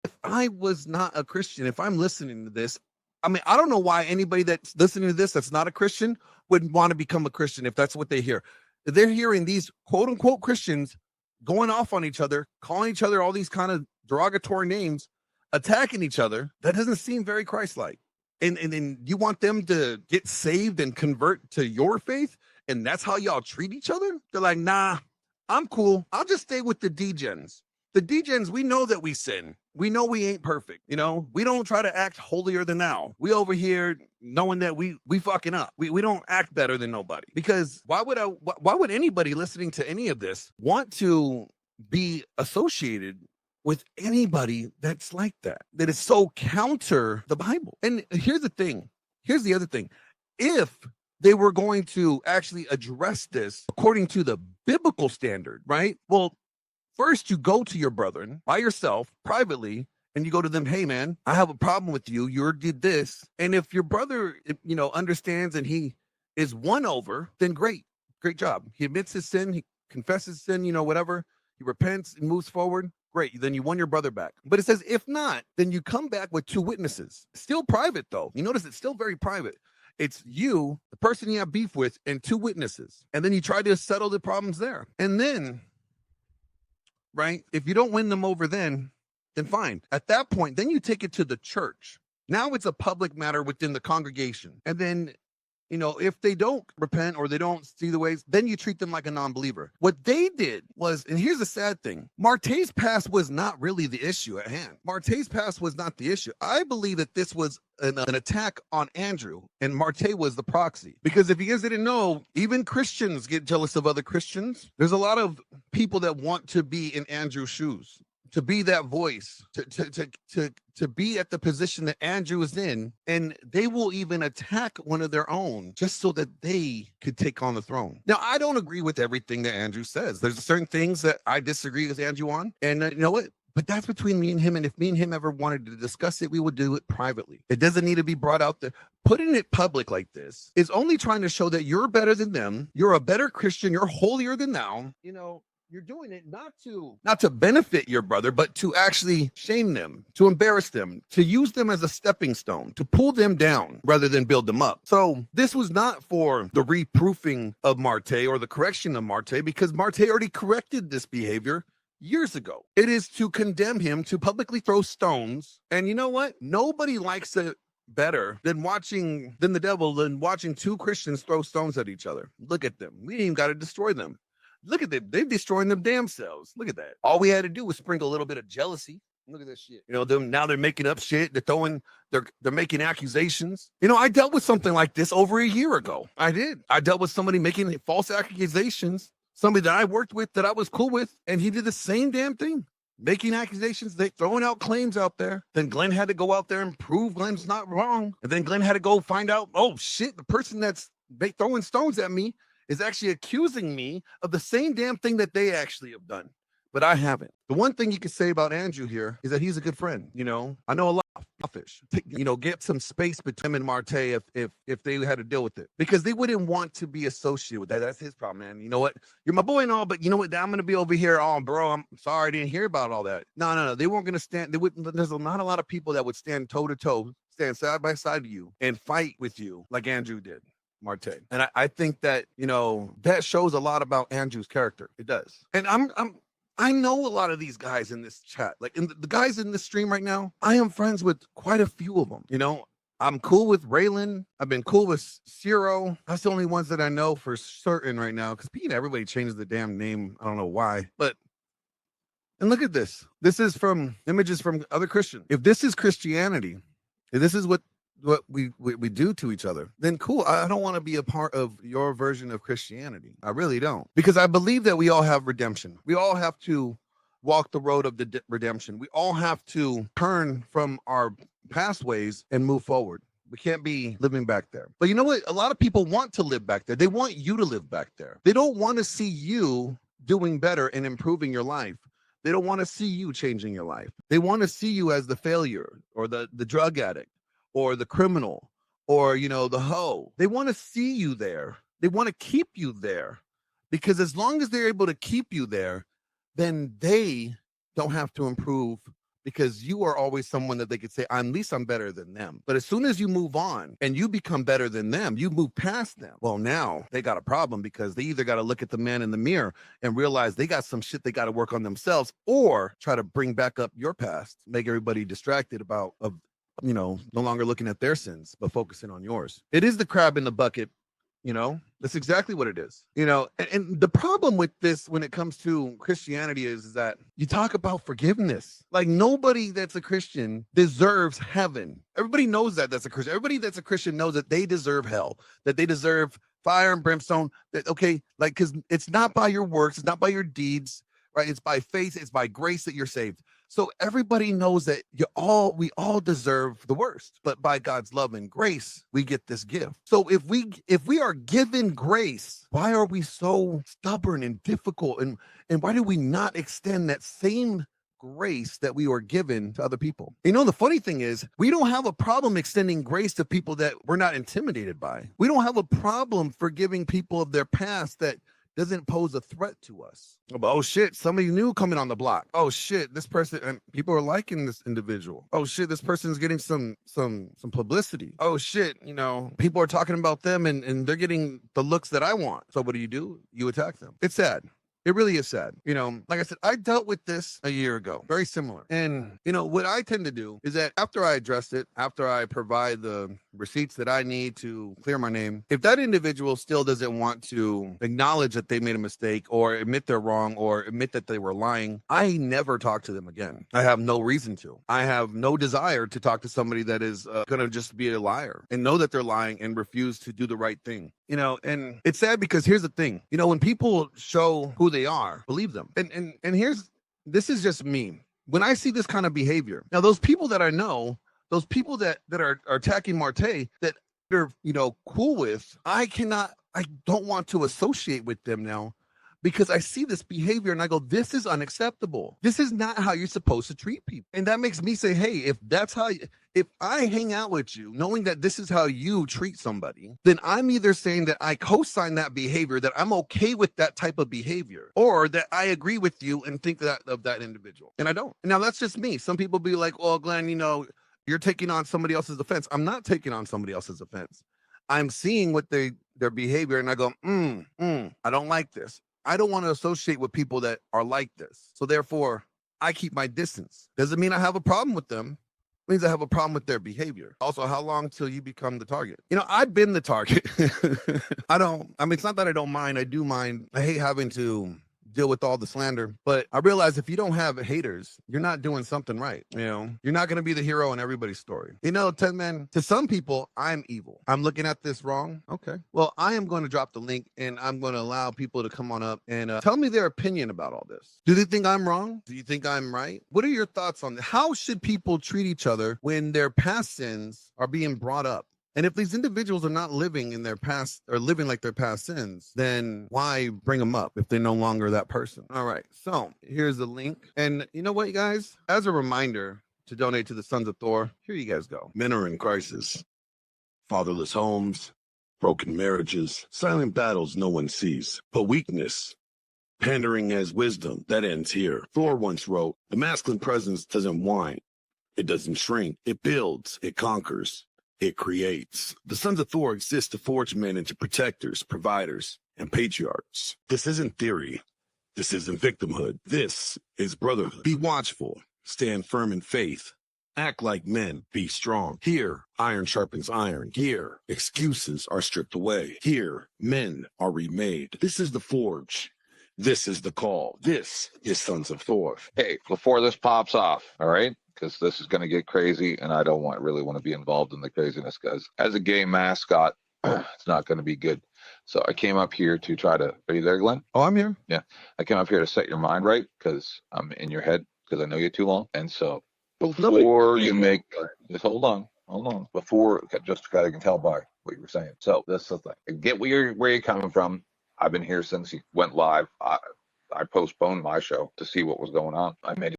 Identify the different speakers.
Speaker 1: If I was not a Christian, if I'm listening to this, I mean, I don't know why anybody that's listening to this that's not a Christian would want to become a Christian if that's what they hear. They're hearing these quote unquote Christians going off on each other, calling each other all these kind of derogatory names, attacking each other. That doesn't seem very Christ-like. And then you want them to get saved and convert to your faith, and that's how y'all treat each other? They're like, nah, I'm cool. I'll just stay with the degens. The degens, we know that we sin. We know we ain't perfect. You know, we don't try to act holier than thou. We over here knowing that we fucking up. We don't act better than nobody. Because why would anybody listening to any of this want to be associated with anybody that's like that is so counter the Bible? And here's the thing. Here's the other thing. If they were going to actually address this according to the biblical standard, right? Well, first, you go to your brethren by yourself, privately, and you go to them, hey, man, I have a problem with you. You did this. And if your brother, understands and he is won over, then great. Great job. He admits his sin. He confesses sin, whatever. He repents and moves forward. Great. Then you won your brother back. But it says, if not, then you come back with 2 witnesses. Still private, though. You notice it's still very private. It's you, the person you have beef with, and 2 witnesses. And then you try to settle the problems there. And then, right, if you don't win them over then fine. At that point, then you take it to the church. Now it's a public matter within the congregation. And then, if they don't repent or they don't see the ways, then you treat them like a non-believer. What they did was, and here's the sad thing, Marte's past was not really the issue at hand. Marte's past was not the issue. I believe that this was an attack on Andrew, and Marte was the proxy. Because if you guys didn't know, even Christians get jealous of other Christians. There's a lot of people that want to be in Andrew's shoes, to be that voice, to be at the position that Andrew is in, and they will even attack one of their own just so that they could take on the throne. Now, I don't agree with everything that Andrew says. There's certain things that I disagree with Andrew on, and you know what? But that's between me and him, and if me and him ever wanted to discuss it, we would do it privately. It doesn't need to be brought out there. Putting it public like this is only trying to show that you're better than them, you're a better Christian, you're holier than thou, You're doing it not to benefit your brother, but to actually shame them, to embarrass them, to use them as a stepping stone, to pull them down rather than build them up. So this was not for the reproofing of Marte or the correction of Marte, because Marte already corrected this behavior years ago. It is to condemn him, to publicly throw stones. And you know what? Nobody likes it better than watching 2 Christians throw stones at each other. Look at them. We ain't even got to destroy them. Look at them. They're destroying them damn selves. Look at that. All we had to do was sprinkle a little bit of jealousy. Look at this shit. Now they're making up shit. They're making accusations. I dealt with something like this over a year ago. I did. I dealt with somebody making false accusations, somebody that I worked with, that I was cool with, and he did the same damn thing. Making accusations, they throwing out claims out there. Then Glenn had to go out there and prove Glenn's not wrong. And then Glenn had to go find out, oh shit, the person that's throwing stones at me is actually accusing me of the same damn thing that they actually have done. But I haven't. The one thing you can say about Andrew here is that he's a good friend. I know a lot of fish. Get some space between him and Marte if they had to deal with it. Because they wouldn't want to be associated with that. That's his problem, man. You know what? You're my boy and all, but you know what? I'm going to be over here. Oh, bro, I'm sorry I didn't hear about all that. No. They weren't going to stand. There's not a lot of people that would stand toe to toe, stand side by side to you and fight with you like Andrew did. Marte. And I think that, that shows a lot about Andrew's character. It does. And I know a lot of these guys in this chat, like the guys in this stream right now. I am friends with quite a few of them. I'm cool with Raylan. I've been cool with Ciro. That's the only ones that I know for certain right now. Because everybody changes the damn name. I don't know why. And look at this. This is from images from other Christians. If this is Christianity, if this is what we do to each other, then cool. I don't want to be a part of your version of Christianity. I really don't. Because I believe that we all have redemption. We all have to walk the road of the redemption. We all have to turn from our past ways and move forward. We can't be living back there. But you know what? A lot of people want to live back there. They want you to live back there. They don't want to see you doing better and improving your life. They don't want to see you changing your life. They want to see you as the failure or the drug addict or the criminal or, the hoe. They want to see you there. They want to keep you there, because as long as they're able to keep you there, then they don't have to improve because you are always someone that they could say, at least I'm better than them. But as soon as you move on and you become better than them, you move past them. Well, now they got a problem because they either got to look at the man in the mirror and realize they got some shit they got to work on themselves, or try to bring back up your past, make everybody distracted about, no longer looking at their sins, but focusing on yours. It is the crab in the bucket. That's exactly what it is. And the problem with this when it comes to Christianity is that you talk about forgiveness. Like, nobody that's a Christian deserves heaven. Everybody knows that's a Christian. Everybody that's a Christian knows that they deserve hell, that they deserve fire and brimstone. Because it's not by your works, it's not by your deeds, right? It's by faith, it's by grace that you're saved. So everybody knows that we all deserve the worst, but by God's love and grace, we get this gift. So if we are given grace, why are we so stubborn and difficult? And why do we not extend that same grace that we were given to other people? The funny thing is, we don't have a problem extending grace to people that we're not intimidated by. We don't have a problem forgiving people of their past that doesn't pose a threat to us. Oh shit, somebody new coming on the block. Oh shit, this person, and people are liking this individual. Oh shit, this person's getting some publicity. Oh shit, people are talking about them and they're getting the looks that I want. So what do? You attack them. It's sad. It really is sad. Like I said, I dealt with this a year ago, very similar. And, what I tend to do is that after I address it, after I provide the receipts that I need to clear my name, if that individual still doesn't want to acknowledge that they made a mistake or admit they're wrong or admit that they were lying, I never talk to them again. I have no reason to. I have no desire to talk to somebody that is going to just be a liar and know that they're lying and refuse to do the right thing. And it's sad because here's the thing, when people show who they are, believe them. And this is just me. When I see this kind of behavior, now those people that I know, those people that are attacking Marte, that they're, cool with, I don't want to associate with them now, because I see this behavior and I go, this is unacceptable. This is not how you're supposed to treat people. And that makes me say, hey, if I hang out with you knowing that this is how you treat somebody, then I'm either saying that I co-sign that behavior, that I'm okay with that type of behavior, or that I agree with you and think that of that individual. And I don't. Now that's just me. Some people be like, well, Glenn, you're taking on somebody else's offense. I'm not taking on somebody else's offense. I'm seeing what their behavior and I go, I don't like this. I don't want to associate with people that are like this. So therefore, I keep my distance. Doesn't mean I have a problem with them. It means I have a problem with their behavior. Also, how long till you become the target? I've been the target. It's not that I don't mind. I do mind. I hate having to deal with all the slander, but I realize if you don't have haters, you're not doing something right. You're not going to be the hero in everybody's story. 10 men, to some people, I'm evil. I'm looking at this wrong. Okay. Well, I am going to drop the link and I'm going to allow people to come on up and tell me their opinion about all this. Do they think I'm wrong? Do you think I'm right? What are your thoughts on this? How should people treat each other when their past sins are being brought up? And if these individuals are not living in their past or living like their past sins, then why bring them up if they're no longer that person? All right. So here's the link. And you know what, you guys? As a reminder to donate to the Sons of Thor, here you guys go.
Speaker 2: Men are in crisis. Fatherless homes, broken marriages, silent battles no one sees. But weakness, pandering as wisdom, that ends here. Thor once wrote, the masculine presence doesn't whine. It doesn't shrink. It builds. It conquers. It creates. The Sons of Thor exist to forge men into protectors, providers, and patriarchs. This isn't theory. This isn't victimhood. This is brotherhood. Be watchful. Stand firm in faith. Act like men. Be strong. Here, iron sharpens iron. Here, excuses are stripped away. Here, men are remade. This is the forge. This is the call. This is Sons of Thor.
Speaker 3: Hey, before this pops off, all right? Because this is going to get crazy, and I don't really want to be involved in the craziness, guys. As a gay mascot, it's not going to be good. So I came up here to try to. Are you there, Glenn?
Speaker 1: Oh, I'm here.
Speaker 3: Yeah, I came up here to set your mind right because I'm in your head because I know you too long. And so before you make, just hold on. Before, just kind of can tell by what you were saying. So this is the thing. I get where you're coming from. I've been here since you went live. I postponed my show to see what was going on. I made